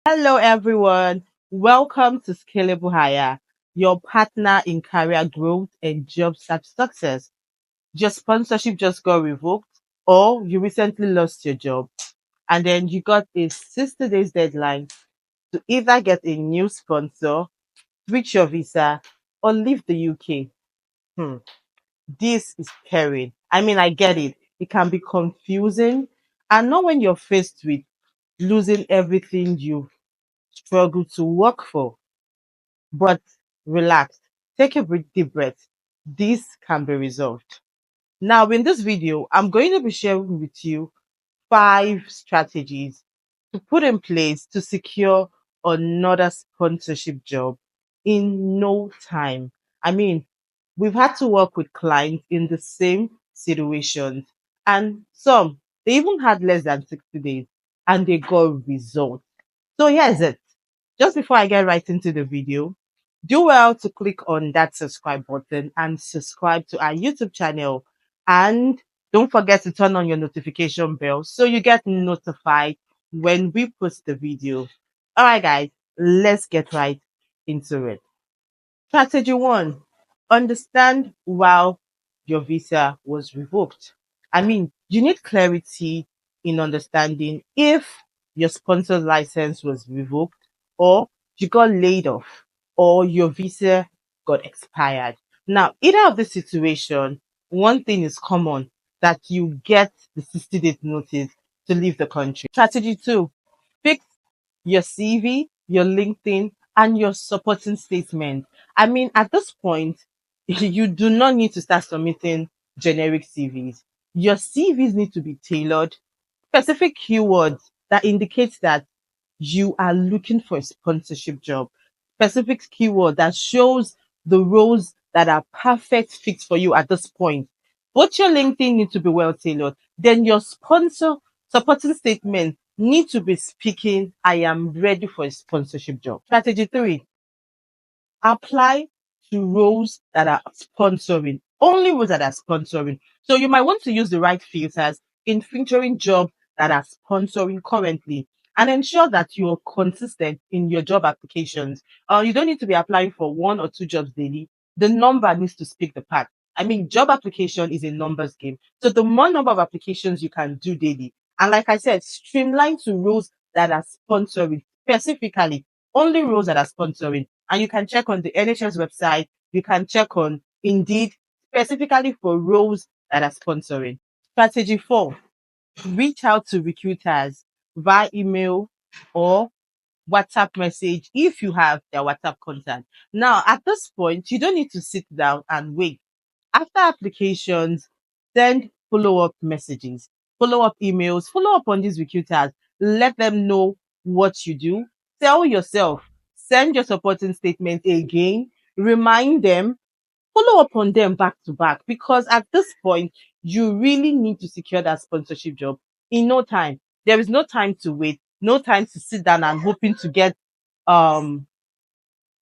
Hello, everyone. Welcome to Scalable Hire, your partner in career growth and job search success. Your sponsorship just got revoked, or you recently lost your job, and then you got a 60 days deadline to either get a new sponsor, switch your visa, or leave the UK. Hmm. This is scary. I get it. It can be confusing, and not when you're faced with losing everything you struggle to work for. But relax, take a deep breath. This can be resolved. Now, in this video, I'm going to be sharing with you 5 strategies to put in place to secure another sponsorship job in no time. I mean, we've had to work with clients in the same situations, and some they even had less than 60 days and they got results. So here's it. Just before I get right into the video, do well to click on that subscribe button and subscribe to our YouTube channel. And don't forget to turn on your notification bell so you get notified when we post the video. All right, guys, let's get right into it. Strategy one, understand why your visa was revoked. You need clarity in understanding if your sponsor's license was revoked, or you got laid off, or your visa got expired. Now, either of the situation, one thing is common, that you get the 60 days notice to leave the country. Strategy two, fix your CV, your LinkedIn, and your supporting statement. At this point, you do not need to start submitting generic CVs. Your CVs need to be tailored, specific keywords that indicates that you are looking for a sponsorship job, specific keyword that shows the roles that are perfect fit for you at this point. Both your LinkedIn need to be well tailored. Then your sponsor supporting statement need to be speaking, I am ready for a sponsorship job. Strategy three, apply to roles that are sponsoring, only roles that are sponsoring. So you might want to use the right filters in filtering jobs that are sponsoring currently, and ensure that you're consistent in your job applications. You don't need to be applying for 1 or 2 jobs daily. The number needs to speak the part. Job application is a numbers game. So the more number of applications you can do daily, and like I said, streamline to roles that are sponsoring, specifically only roles that are sponsoring. And you can check on the NHS website. You can check on Indeed, specifically for roles that are sponsoring. Strategy four, reach out to recruiters via email or WhatsApp message if you have their WhatsApp contact. Now, at this point, you don't need to sit down and wait. After applications, send follow-up messages, follow-up emails, follow up on these recruiters. Let them know what you do. Sell yourself. Send your supporting statement again. Remind them. Follow up on them back to back, because at this point, you really need to secure that sponsorship job in no time. There is no time to wait, no time to sit down and hoping um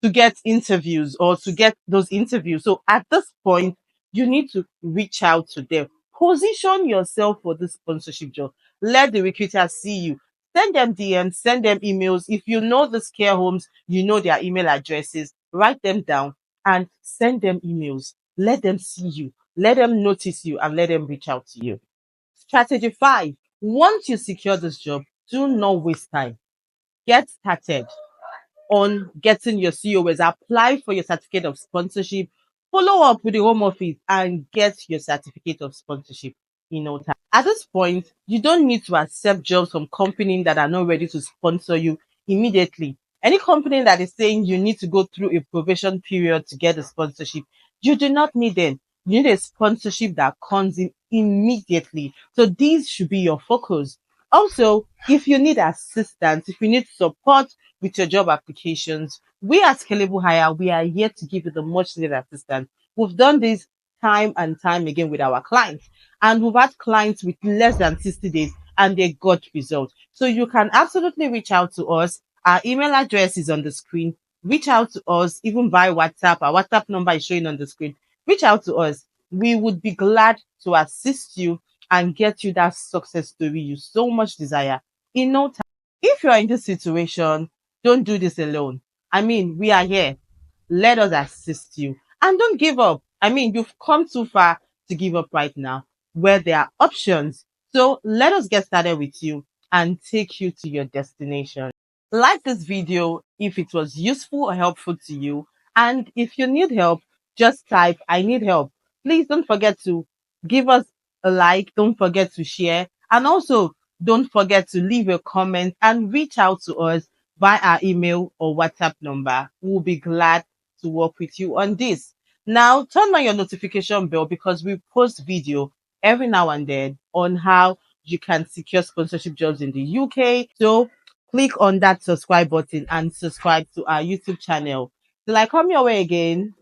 to get interviews or to get those interviews. So at this point, you need to reach out to them. Position yourself for the sponsorship job. Let the recruiter see you. Send them DMs, send them emails. If you know the care homes, you know their email addresses, write them down and send them emails. Let them see you. Let them notice you and let them reach out to you. Strategy five. Once you secure this job, do not waste time. Get started on getting your COS, apply for your certificate of sponsorship, follow up with the Home Office, and get your certificate of sponsorship in no time. At this point, you don't need to accept jobs from companies that are not ready to sponsor you immediately. Any company that is saying you need to go through a probation period to get a sponsorship, you do not need them. You need a sponsorship that comes in immediately. So these should be your focus. Also, if you need assistance, if you need support with your job applications, we at Scalable Hire, we are here to give you the much needed assistance. We've done this time and time again with our clients, and we've had clients with less than 60 days and they got results. So you can absolutely reach out to us. Our email address is on the screen. Reach out to us even via WhatsApp. Our WhatsApp number is showing on the screen. Reach out to us. We would be glad to assist you and get you that success story you so much desire in no time. if you are in this situation, don't do this alone. I mean, we are here. Let us assist you. And don't give up. I mean, you've come too far to give up right now, where there are options. So let us get started with you and take you to your destination. Like this video if it was useful or helpful to you. And if you need help, just type, I need help. Please don't forget to give us a like. Don't forget to share. And also, don't forget to leave a comment and reach out to us by our email or WhatsApp number. We'll be glad to work with you on this. Now, turn on your notification bell because we post video every now and then on how you can secure sponsorship jobs in the UK. So click on that subscribe button and subscribe to our YouTube channel. Till I come your way again.